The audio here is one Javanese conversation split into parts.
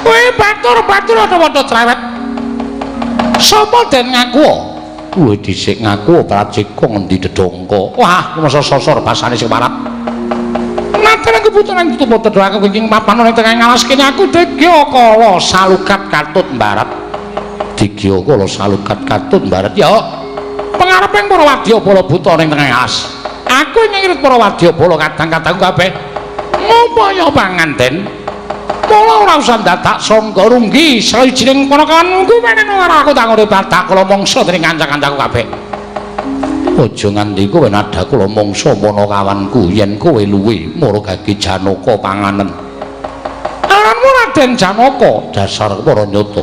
Kowe batur-batur padha cerewet. Sapa den ngaku? Kowe dhisik ngaku Prajeka ngendi dedongko. Wah, masa sosor basane sing parat. Naten kebutuhan tutup tedo aku ing papan ning tengah ngalas kene aku Digya Kala salukat katut barat. Digya Kala salukat katut barat ya. Pangareping para wadyabala buta ning tengah ngalas. Aku ngirit para wadyabala kadang-kadang kabeh ngupaya panganten. Mula ora usah dadak sangga runggi sawijining ponakan kuwi menen ora aku tangone batak kula mangsa dening kanca-kancaku kabeh. Aja nganti kowe nada kula mangsa manakawanku yen kowe luwe margagi Janaka panganen. Aranmu Raden Janaka dasar para nyata.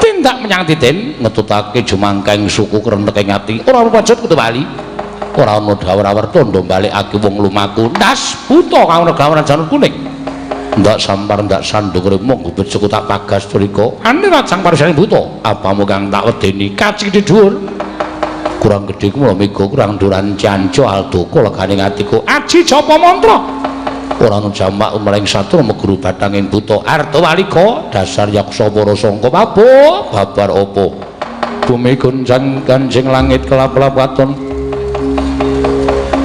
Tindak menyang titen ngetutake jumangkeng suku krentek ing ati ora pajut kudu bali. Ora ana dawuh-dawuh tondo balekake wong lumaku ndas buta kang gawanan janur kuning. Ndak sampar ndak sandung remung bejoku tak pagas turika ane rajang parisane buta apamu kang tak wedeni kacik dhuwur kurang gedhe kula mega kurang duran janjo aldoko legane atiku aji japa mantra ora ana jamak umring satur meguru bathanging buta arta walika dasar yaksa para sangka pabuh babar apa bumi gonjang kanjing langit kelap-kelap waton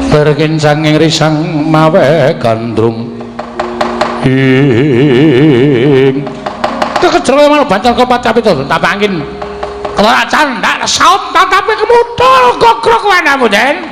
berkincang ing risang mawe gandrung kekejero malah bantal kepacat itu tak angin kelora candak saut tatapi kemudul gogrok wanamu den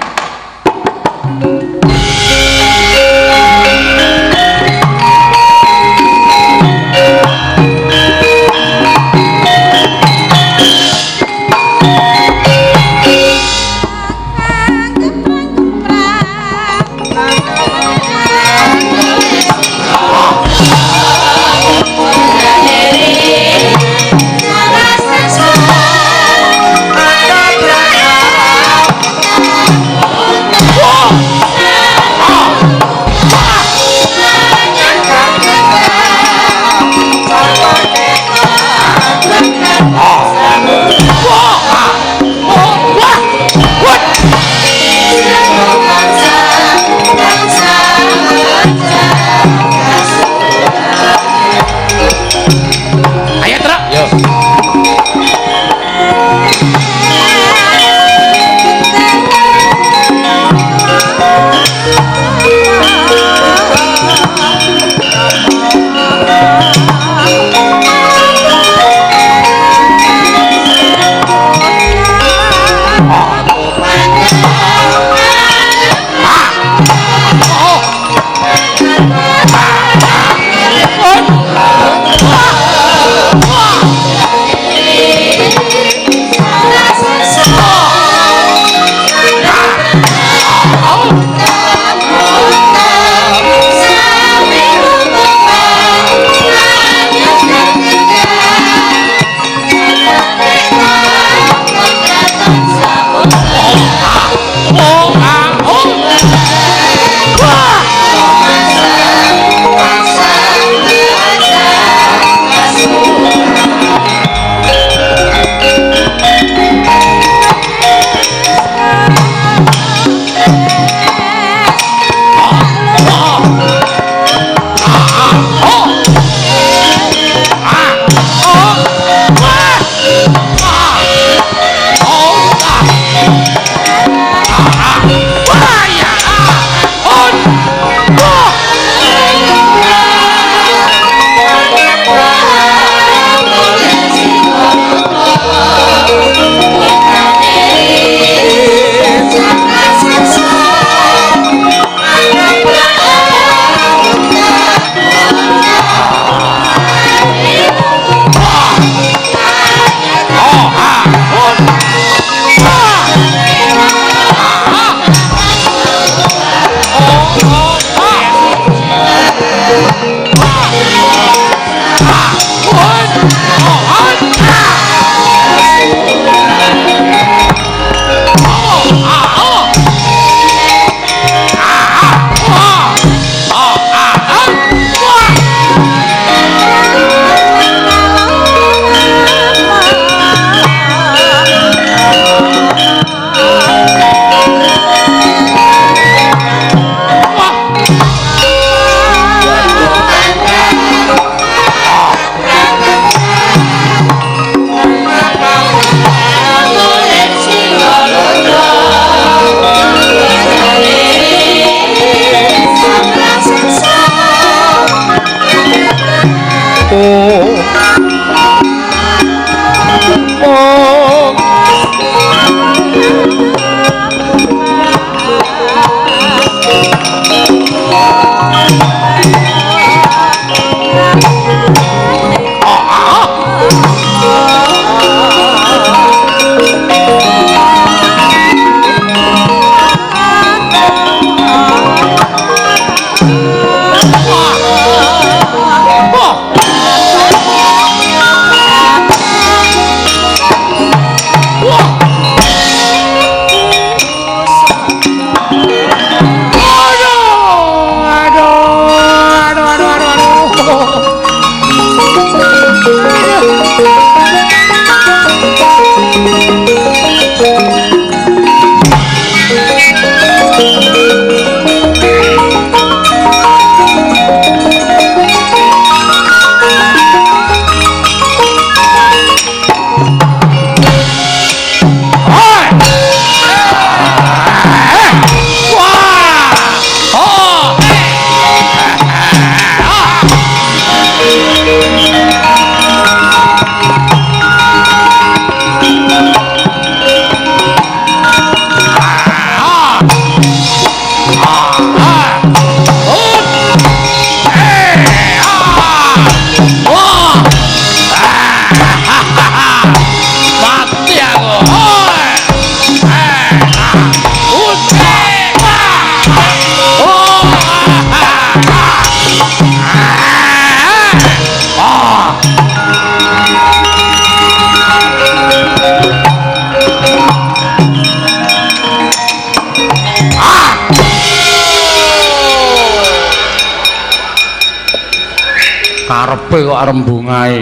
karepe kok rembungae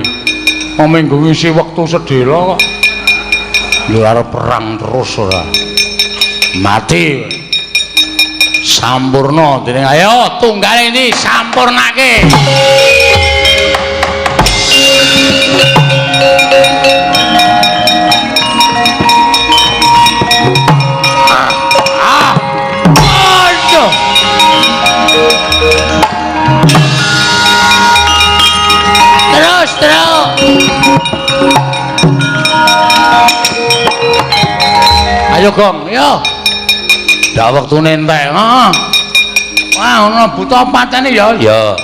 minggu ngisi wektu sedhela kok yo arep perang terus ora mati sampurna dening ayo tunggale ini sampurnake ayo gong yo dak wektune entek wah ana buta patene ya ya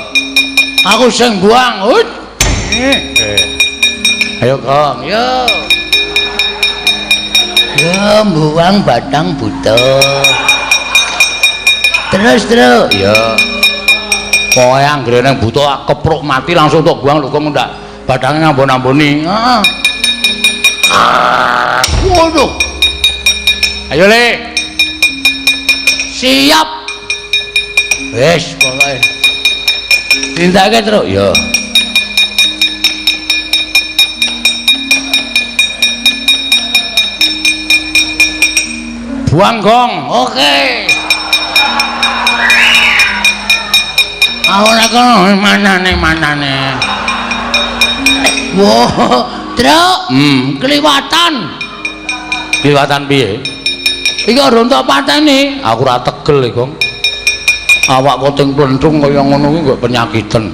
aku sing buang ayo gong yo yo buang batang buta terus ya pokoke anggere nang buta kepruk mati langsung tok buang lho kok ndak badange ngambon-amboni waduh ayo le siap wis pokoke tindake terus ya buang gong oke ora kono manane wow truk kliwatan piye iki ora entuk patene aku ora tegel iki Gong awak koting plendung kaya ngono kuwi kok penyakiten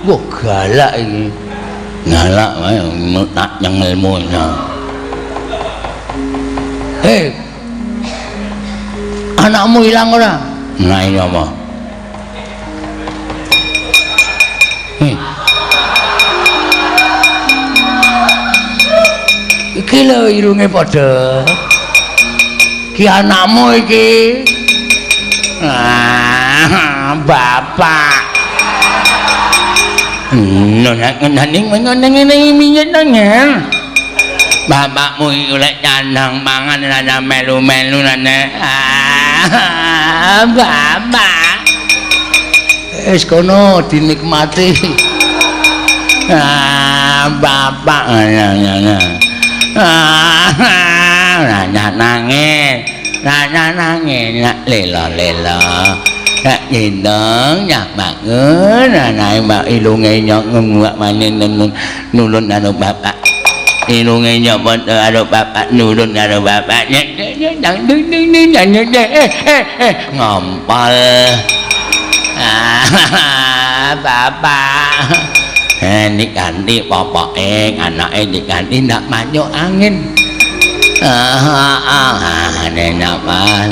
wah galak iki ngalak wae tak yang ilmunya anakmu hilang ora nah ini apa iki lho irunge padha ki anakmu iki bapak bapakmu iki lek nyandang mangan rada melu-melu nane bapak wis kono dinikmati bapak nangis lelo nak nyindong nyak bangun anake mak ilunge nyok nguak manen nulun anu bapak Inunge nyopot karo bapak nurun karo bapak ngompol bapak diganti popoke anake diganti ndak manyuk angin nenapan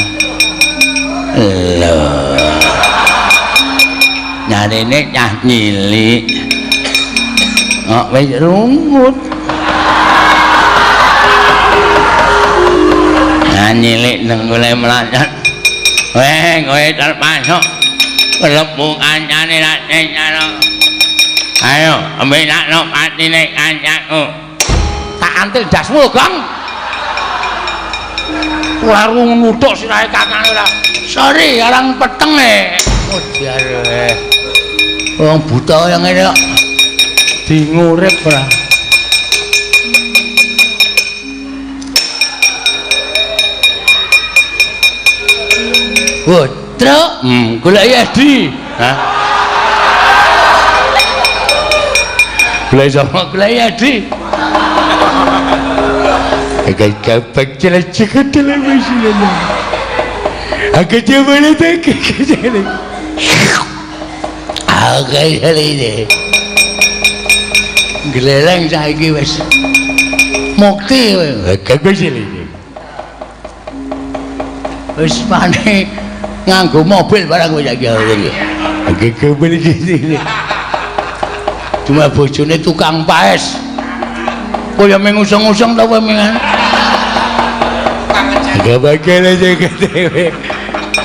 lho nyarine cah nyilik kok wis rungut nyilik nang golek melarat kowe terpasok kelebu kancane nak nyaro ayo ambil nakno patine kancaku tak antil dasmu Gong ora nuthuk sirahe kakane ora sorry arang peteng ujar wong buta yang ngene kok dingurip ora Putra, golek Yadi. Hah? Golek sapa? Golek Yadi. Agak kapek jelek-jelek dalam mesinnya. Agak jebol tak jelek. Agak jelek. Geleng saiki wis. Mukti agak jelek. Wis maneh nganggo mobil barang wis iki iki kebel iki cuma bojone tukang paes kaya mengusung-usung ta kowe mengan gak bakal aja dhewe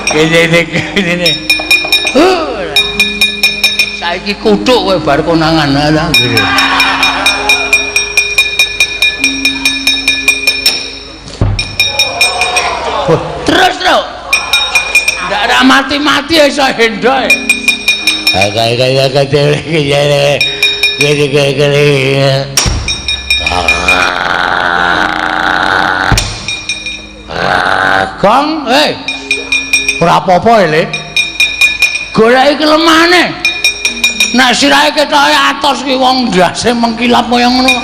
kene saiki kuthuk kowe bar konangan ala terus ndak ada mati-mati iso hendoe. Agak dhewe gede. Gong, ora apa-apa Le. Goleki kelemahane. Nek sirahe ketoke atos ki wong ndase mengkilap kaya ngono.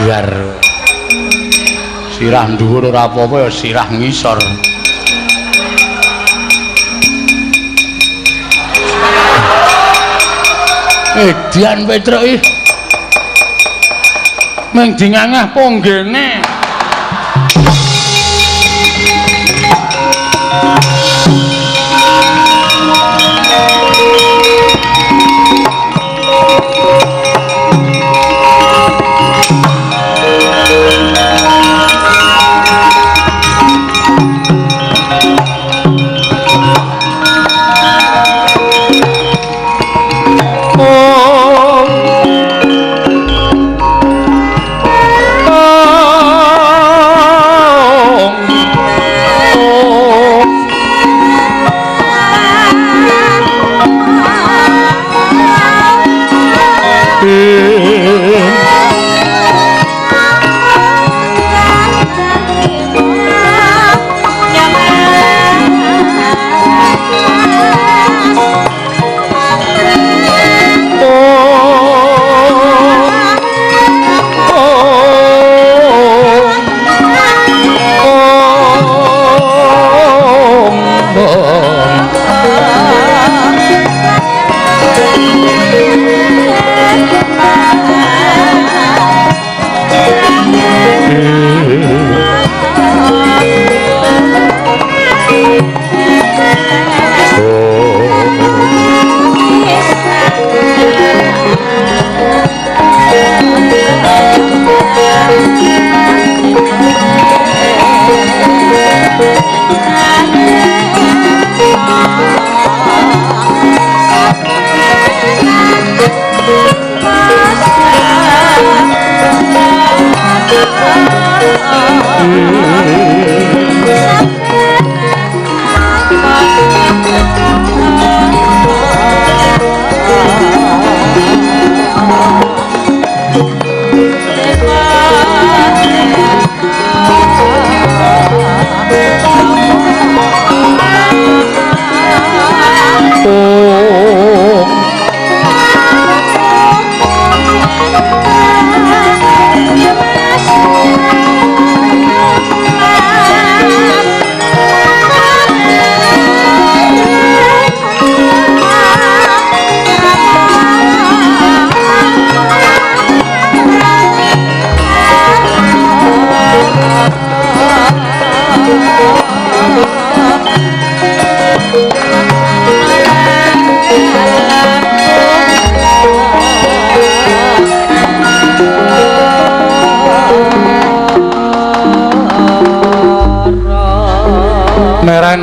Biar sirah dhuwur ora apa-apa ya sirah ngisor. Dian Petruk iki mung dingangah ponggene.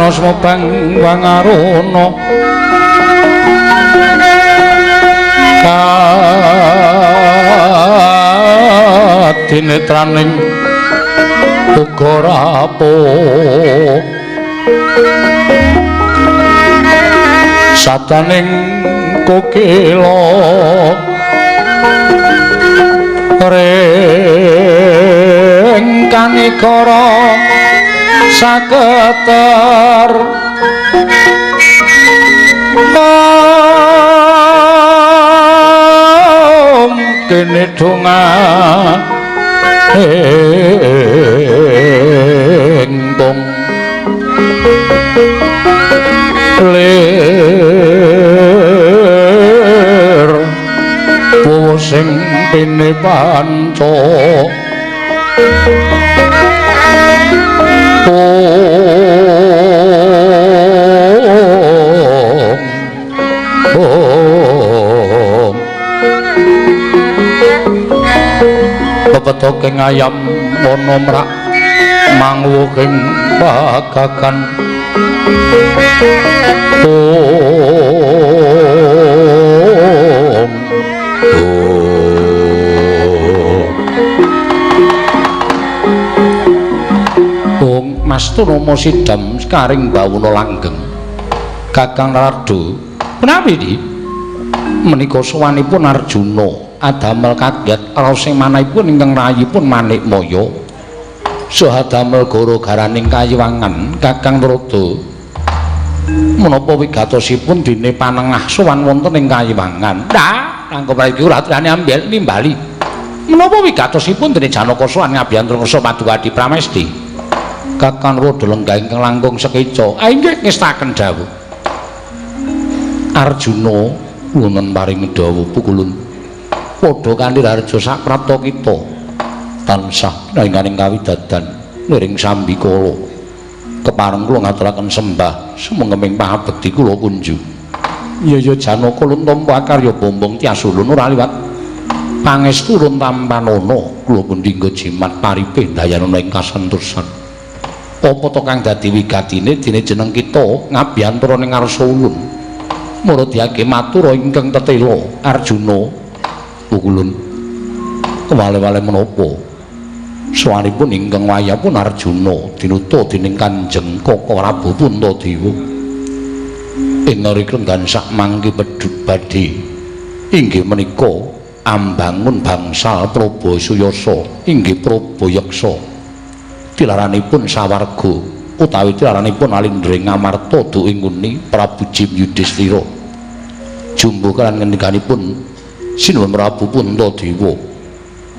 Arjuna sumebang wangarana kadinetraning uga rapuh sataning kokila ring kanikara saketer kene donga engkong lir pusing pene panca bebetoking ayam wana mrak mangwuking bagagan Mastu Rama Sidam karing bawuna langgeng Kakang Narada menawi iki menika sowanipun Arjuna adamel kaget rasing manahipun ingkang rayipun Manikmaya saha damel gara-garaning kayiwangan Kakang Narada menapa wigatosipun dene panengah sowan wonten ing kayiwangan dah langkung mriki ratrane ambil nimbali menapa wigatosipun dene Janaka sowan ngabiyantu ngersa Paduka Pramesti Kakang Narada lenggah ingkang langkung sekeca inggih ngestaken dawuh Arjuna wonten paring dawuh pukulun padha kanthi harja saprapta kita tansah nainganing kawidadan miring sambikala kepareng kula ngaturaken sembah sumenging pangabekti kula kunju ya Janaka lun tampa karya bombong tiasulun ora liwat pangestu lun tampanana kula pun dinggo jimat paripe dayanana ing kasentosan apa to kang dadi wigatine dene jeneng kita ngabiyantara ning ngarsa ulun murudyake matur ingkang tetela Arjuna pukulun kewale-wale menapa sawanipun ingkang wayahipun Arjuna dinuta dening Kanjeng Kaka Prabu Puntadewa ing rikenggan sak mangke pedhut badhe inggih menika ambangun bangsal Prabasuyasa inggih Prabayaksa tilaranipun sawarga utawi tilaranipun Alindring Ngamarta duinguni Prabu Jim Yudhistira jumbo kan ngendikanipun Sinuwun Prabu Puntadewa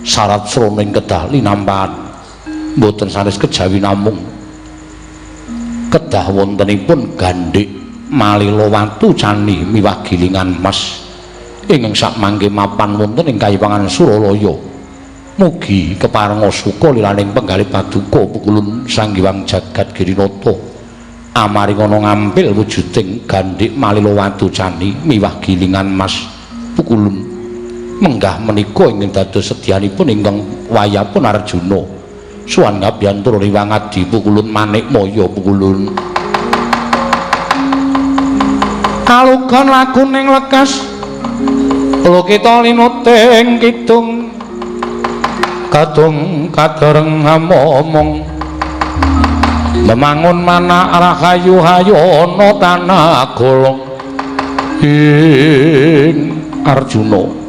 syarat sroning kedah linampahan mboten sanes kejawi namung kedah wontenipun gandhik malila watu cani miwah gilingan emas ingkang sak mangke mapan wonten ing kayiwangan Suralaya mugi keparenga suka lilaning penggalih paduka pukulun Sang Hyang Jagat Girinata amaring ana ngampil wujuding gandhik malila watu cani miwah gilingan emas pukulun menggah menika ingkang dados sedyanipun ingkang wayahipun Arjuna suwan ngabiyantara riwang adi pukulun Manikmaya pukulun kalugan lakuning lekas lokita linuting kidung kadung kadereng ngomong memangun mana rahayu hayana tanah golong ing Arjuna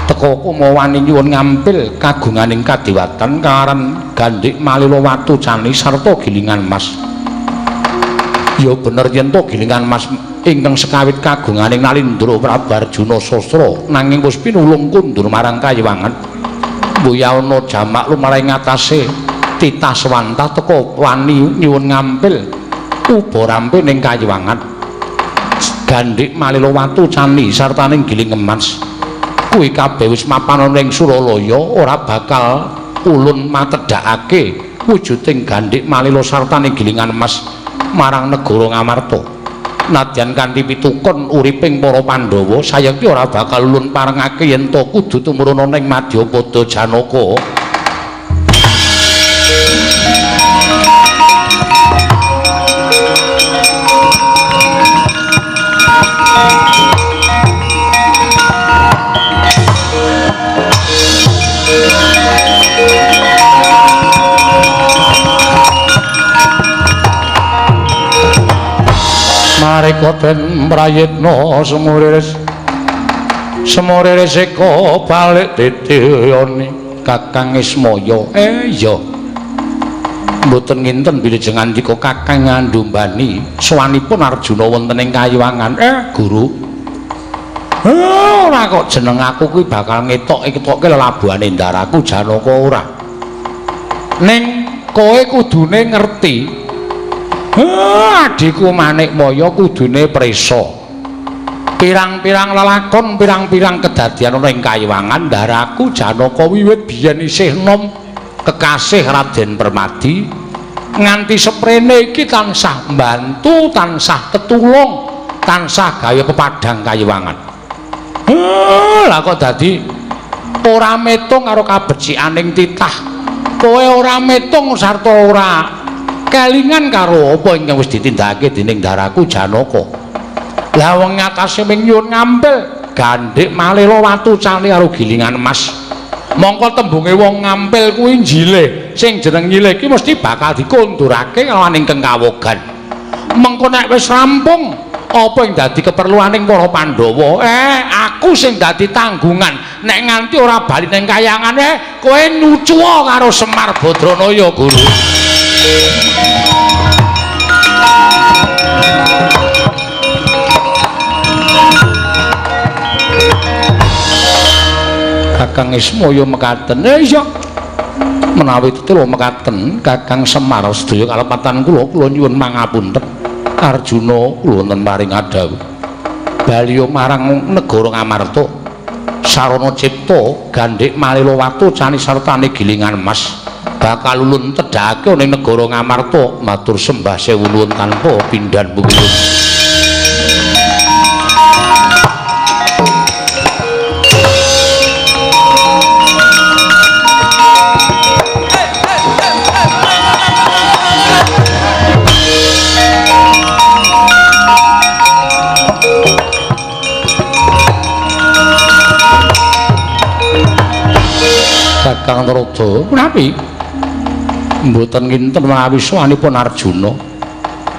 teka kumawani nyuwun ngampil kagunganing kadewatan karan gandhik malila watu cani sarta gilingan emas ya bener yen to gilingan emas ingkang sekawit kagunganing Nalindra Prabu Arjuna Sastra nanging wis pinulung kundur marang kayiwangan mbuya ana jamak lumaring ngatasé titah swantah teka wani nyuwun ngampil uba rampe ning kayiwangan gandhik malila watu cani sartaning giling emas kuwi kabeh wis mapan ana ing Suralaya ora bakal ulun matedhakake wujuding gandhik malila sartaning gilingan emas marang negara Ngamarta nadyan kanthi pitukon uriping para Pandhawa sayekti ora bakal ulun parengake yen to kudu tumurun ana ing Madyapada Janaka nalika den prayitna semore seka balik titiyane Kakang Ismaya. Iya. Mboten nginten wilujeng andika Kakang Ngandumbani sowanipun Arjuna wonten ing Kayuwangan. Guru. Ora kok jeneng aku kuwi bakal ngetokke lelabuhane ndaraku Janaka ora. Ning kowe kudune ngerti. Adikku Manikmaya kudune prisa. Pirang-pirang lelakon, pirang-pirang kedadian ana ing Kayuwangan ndaraku Janaka wiwit biyen isih nom kekasih Raden Permadi nganti seprene iki tansah mbantu, tansah tetulung, tansah gawe pepadang Kayuwangan. Lah kok dadi ora metung karo kabecikaning titah. Kowe ora metung sarta ora kelingan karo apa ingkang wis ditindakake dening ndaraku Janaka. Lah wong ngatasé ming nyuwun ngampil gandhik malih watu cali karo gilingan emas. Mongko tembunge wong ngampil kuwi njilih. Sing jeneng nyilih iki mesti bakal dikondurake kalawan ingkang kawogan. Mengko nek wis rampung apa yang dadi keperluaning para Pandhawa? Aku sing dadi tanggungan. Nek nganti ora bali ning Kayuwangan kowe nyucuwa karo Semar Badranaya, Guru. Kakang Ismaya mekaten. Iya. Menawi tetelo mekaten Kakang Semar sedaya kalepatan kula nyuwun mangapunten. Arjuna kula wonten maring adhawu baliya marang negara Ngamarta sarana cipta gandhik malila watu cani sartane gilingan emas bakal ulun tedhake ning negara Ngamarta matur sembah sewu nuwun tanpa pindhan bungkul. Kakang Narada, punapi mboten nginten menawi sawanipun Arjuna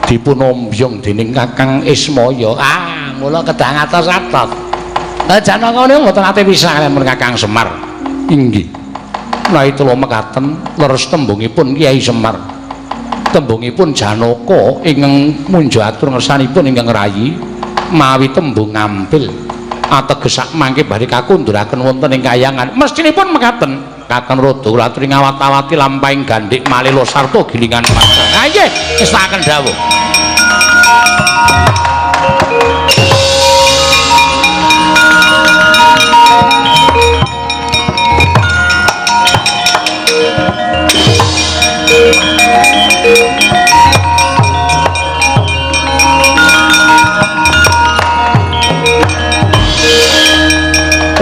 dipun ombyong dening Kakang Ismaya. Mula kedang atos-atos. Janaka niku mboten ate pisah kaliyan Kakang Semar. Inggih. Menawi kula mekaten leres tembungipun Kyai Semar. Tembungipun Janaka ingkang munja atur ngersanipun ingkang rayi mawi tembung ngampil. Ateges mangke badhe kakunduraken wonten ing Kayuwangan. Mestinipun mekaten. Kakang Narada kula aturi ngawat-awati lampahing gandhik malila sarta gilingan emas. Nggih, ngestaken dawuh.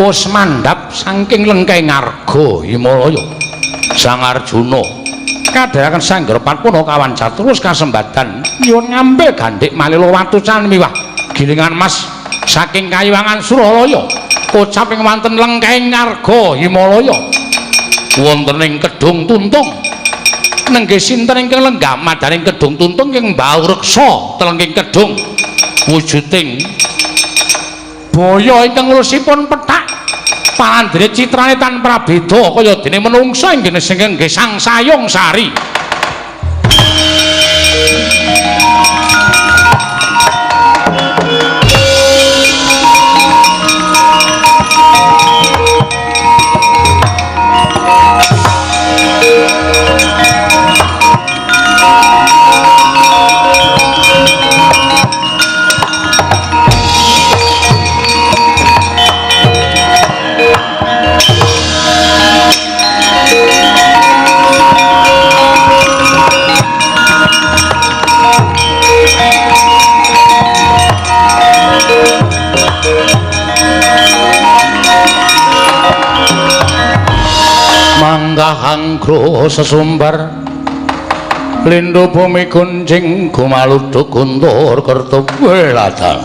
Wis mandhap saking lengkeh ngarga Himalaya Sang Arjuna kadharaken sanggerepan puna kawan catur wis kasembatan nyuwun ngambil gandhik malila watu can miwah gilingan emas saking Kayuwangan Suralaya kocap ing wonten lengkeh ngarga Himalaya wonten ing Kedung Tuntung nenggih sinten ingkang lenggah madaning Kedung Tuntung ing Mbau Reksa telengking kedung wujuding baya ingkang lusipun pethak palandhire citrane tan prabeda kaya dene menungsa inggih nggih Sang Sayong Sari. Manggahangkro sesumbar lindhu bumi gunjing gumaludhuk guntur kertup welata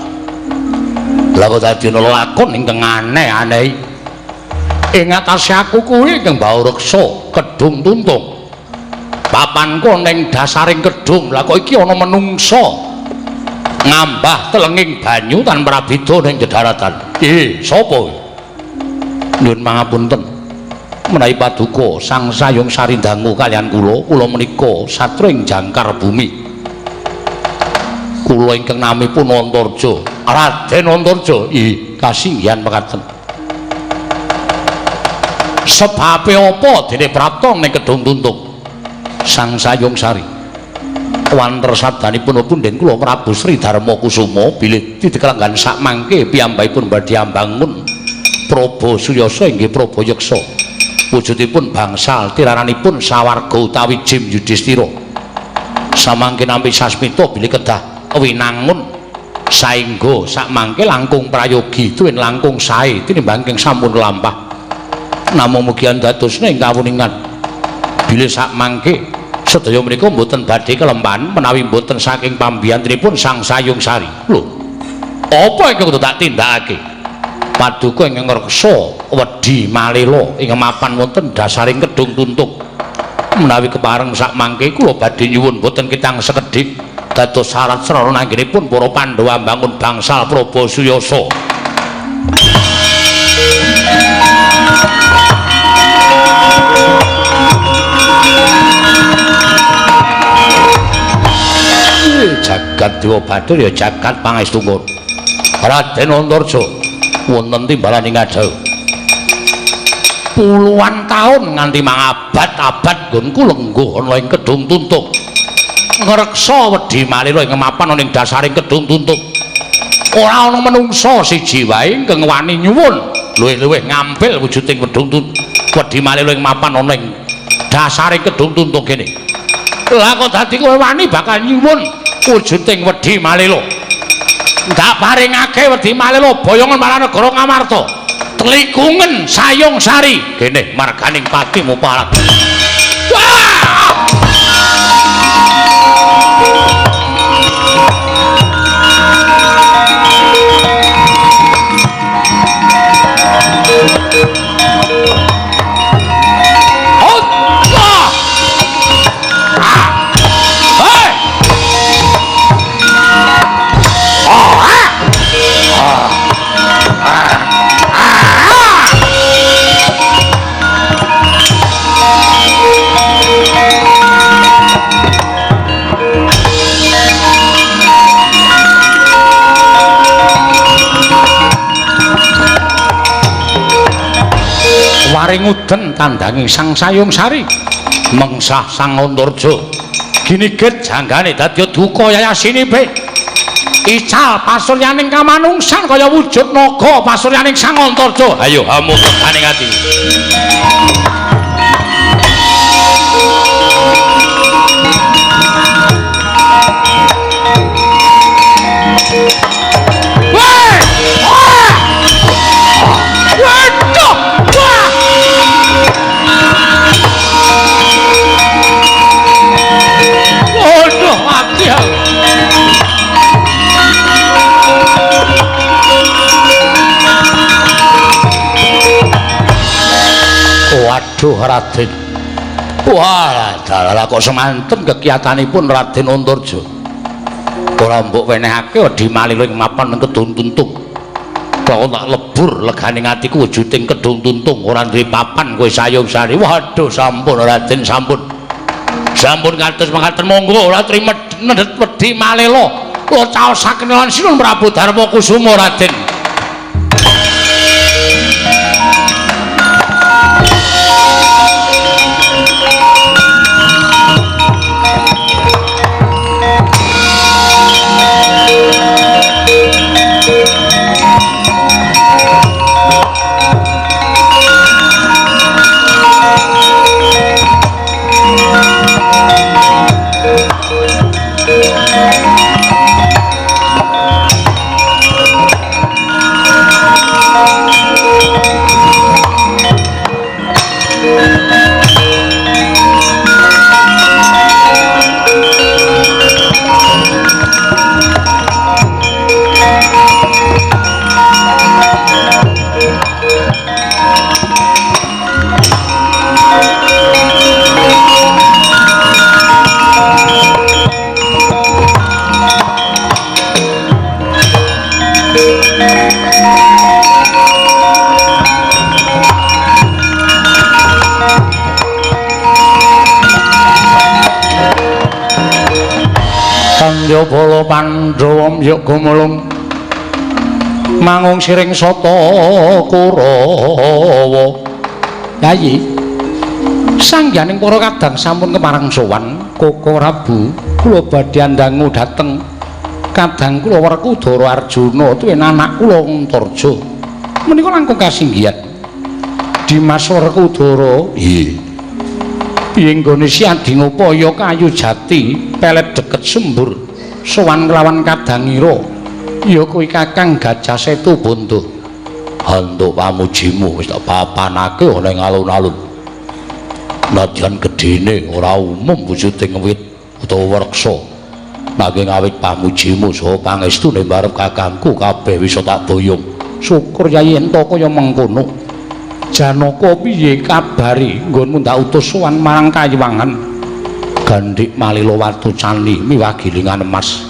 lha dadi lakon ingkang aneh-aneh ing atase aku kuwi ingkang Mbau Reksa Kedung Tuntung papanku ning dasaring kedung lha kok iki ana menungsa ngambah telenging banyu tan prabida ning jedaratan. Sapa? Nyuwun pangapunten. Menawi paduka Sang Sayung Sari dangu kalian kula menika satria ing jangkar bumi. Kula ingkang namipun Antarja, Raden Antarja. Kasinggihan mekaten. Sebabe apa dene prapta ning Kedung Tuntung Sang Sayung Sari? Wanter sadanipun punden kula Prabu Sri Darma Kusuma bilih didekelanggan sak mangke piyambakipun badhe ambangun Praba Suyasa inggih Praba Yeksa. Wujudipun bangsal tiraranipun sawarga utawi Jim Yudhistira. Samangke nampi sasmita bilih kedah winangun saengga sakmangke langkung prayogi tuwin langkung sae tinimbang ing sampun lampah. Namung mugi andadosna ing kawuningan bilih sakmangke sedaya menika mboten badhe kelemban menawi mboten saking pambiyantunipun Sang Sayung Sari. Lho, apa ingkang kudu tak tindakake? Paduka ingkang ngreksa wedi malela ing mapan wonten dasaring Kedung Tuntung. Menawi kepareng sakmangke kula badhe nyuwun boten kitang sekedhik dados syarat sarana anggenipun para Pandhawa mbangun bangsal Praba Suyasa. Jagat Dewa Bathara ya jagat pangestu. Raden Antarja wonten timbalan ing Adau. Puluhan taun nganti mangabad-abad nggonku lengguh ana ing Kedung Tuntung. Ngreksa wedi malih ing mapan ana ing dasaring Kedung Tuntung. Ora ana menungsa siji wae ingkang wani nyuwun luwih-luwih ngampil wujuding Kedung Tuntung. Wedi malih ing mapan ana ing dasaring Kedung Tuntung kene. Lah kok dadi kowe wani bakal nyuwun wujuding wedi malih ndak paringake wedi malih boyongan marang negara Ngamarta. Tlikungen Sayung Sari kene marganing pati muparat. Waring uden kandhanging Sang Sayung Sari mengsah Sang Antarja ginigit janggane dadi duka yayasinipe ical pasuryaning kamanungsan kaya wujud naga pasuryaning Sang Antarja. Ayo hamu teganing ati. Waduh Raden. Wah, dalah kok semanten kegiatanipun Raden Antarja. Ora mbok wenehake wedi malih ing mapan Kedung Tuntung. Kok tak lebur leganing atiku wujuding Kedung Tuntung ora duwe papan kowe Sayung Sari. Waduh sampun Raden sampun. Sampun kados mangkaten monggo ora trima nedhet wedi malih kula caosaken lan Sinun Prabu Darma Kusuma Raden. yuk gumulung mangung siring soto Kurawa. Yayi sangyaning para kadang sampun kemarang sowan Koko Prabu kula badhe andangu dhateng kadang kula Werkudara Arjuna tuwin anak kula Antarja menika langkung kasinggihan Dimas Werkudara. Piye nggone siadi ngupaya kayu jati pelet deket sembur sowan kelawan kadangira ya kuwi Kakang Gajah Setu Bondo. Hantuk pamujimu wis tak papanake ana ing alun-alun. Nadyan gedene ora umum wujuding wit utawa reksa. Nanging awit pamujimu saha pangestune marep kakangku kabeh wis tak boyong. Syukur Yayi ento kaya mengkono. Janaka piye kabari nggonmu ndak utus sowan marang Kayiwangan Gandhik Malila Watucani miwah Gilingan Emas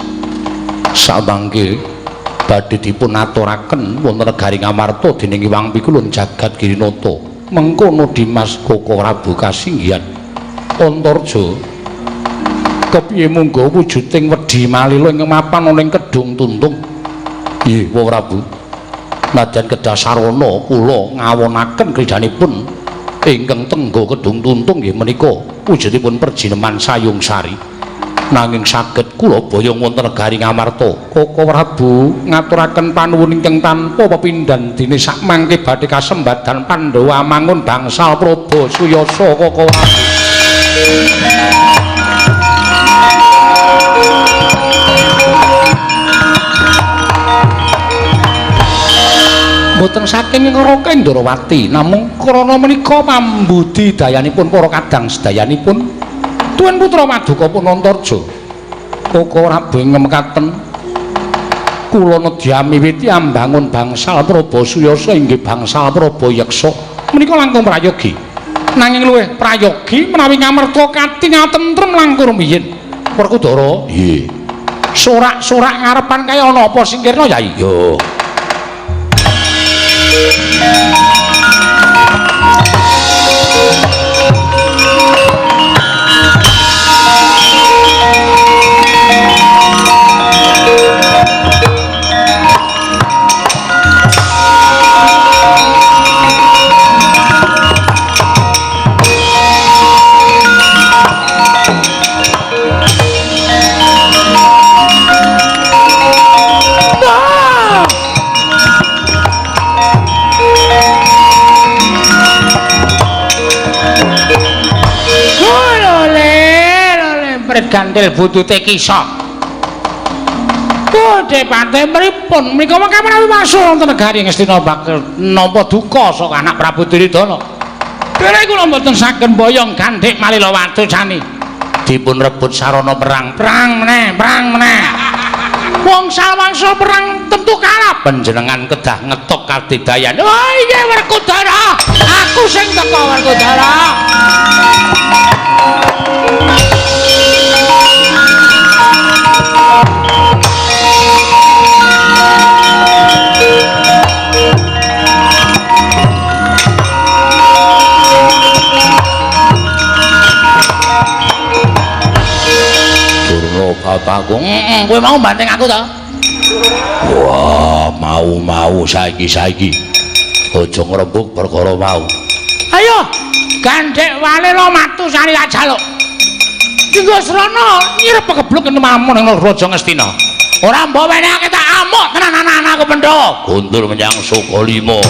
samangke badhe dipun aturaken wonten negari Ngamarta dening Iwang Pikulun Jagat Girinata mengkono Dimas Koko Prabu kasinggihan Antarja kepiye munggo wujuding Wedi Malila ing mapan ana ing Kedung Tuntung. Nggih Wa Prabu nadyan kedah sarana kula ngawonaken kridanipun ingkang tenggo Kedung Tuntung nggih menika wujudipun perjineman Sayung Sari nanging saged kula boyong wonten negari Ngamarta. Koko Prabu ngaturaken panuwun ingkang tanpa pepindhan dene sakmangke badhe kasembadan Pandhawa mangun bangsal Praba Suyasa. Koko Prabu boten saking Raka Indrawati namung krana menika pambudidayanipun para kadang sedayanipun tuwin putra Paduka pun Antarja. Koko Prabu ngemekaken kula nedya miwiti ambangun bangsal Praba Suyasa inggih bangsal Praba Yeksa menika langkung prayogi nanging luwih prayogi menawi Ngamarta katingal tentrem langkung rumiyin. Werkudara nggih sorak-sorak ngarepan kaya ana apa singkirna Yayi? Yo Gandil butute kisah Budhe Pate pripun menika mekaten wasul wonten negari Ngastina bakal nampa duka saka anak Prabu Duryudana. Dene kula mboten saged boyong Gandhik Malila Watucani dipun rebut sarana perang meneh wong samangsa perang tentu kalah panjenengan kedah ngetok kadidayan. Oh iya Werkudara aku sing teka Werkudara. Bapakku, kowe mau banting aku ta? Wah, mau saiki. Aja ngrembug perkara mau. Ayo, Gandhik Malila Watucani tak jaluk. Dinggo srana nyirep kebluk kene mamun ing Raja Ngastina. Ora mbok wenehake tak amuk tenan anak-anakku Pandhawa. Guntur menyang Sukalima.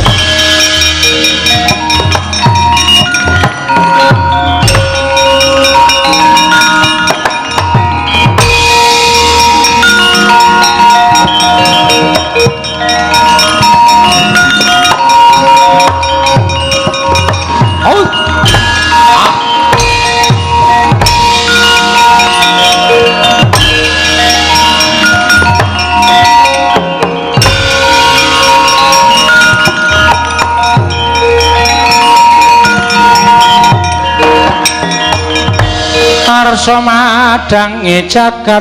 Arsa madange jagat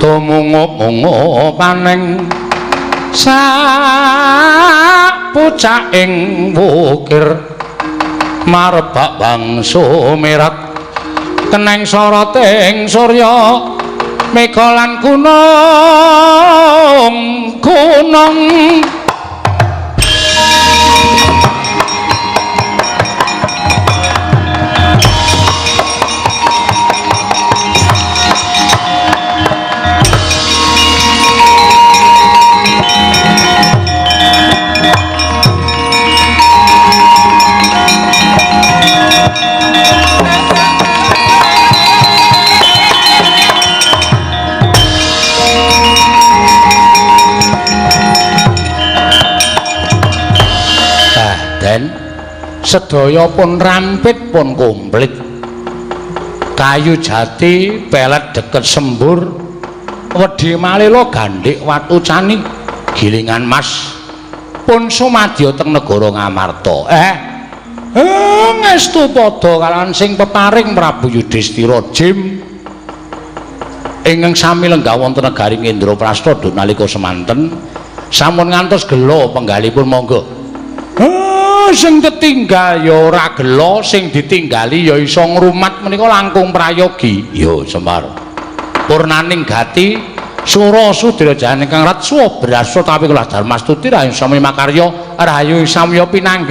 tumungup-ungup paneng sak pucaking wukir marebak bangsa merat keneng soroting surya Mekolan gunung sedaya pun rampit pun komplit kayu jati pelet deket sembur wedi malila gandhik watu cani gilingan mas pun sumadya teng negara Ngamarta ngestu padha kalawan sing peparing Prabu Yudhistira Jim ingkang sami lenggah wonten negari Indraprastha nalika semanten sampun ngantos gelo penggalipun monggo sing ditinggal ya ora gelo sing ditinggali ya iso ngrumat menika langkung prayogi ya Semar purnaning gati sura sudira jane kang rat suwa brasa tapi kula Darmastuti rahayu sami makarya rahayu samya pinanggi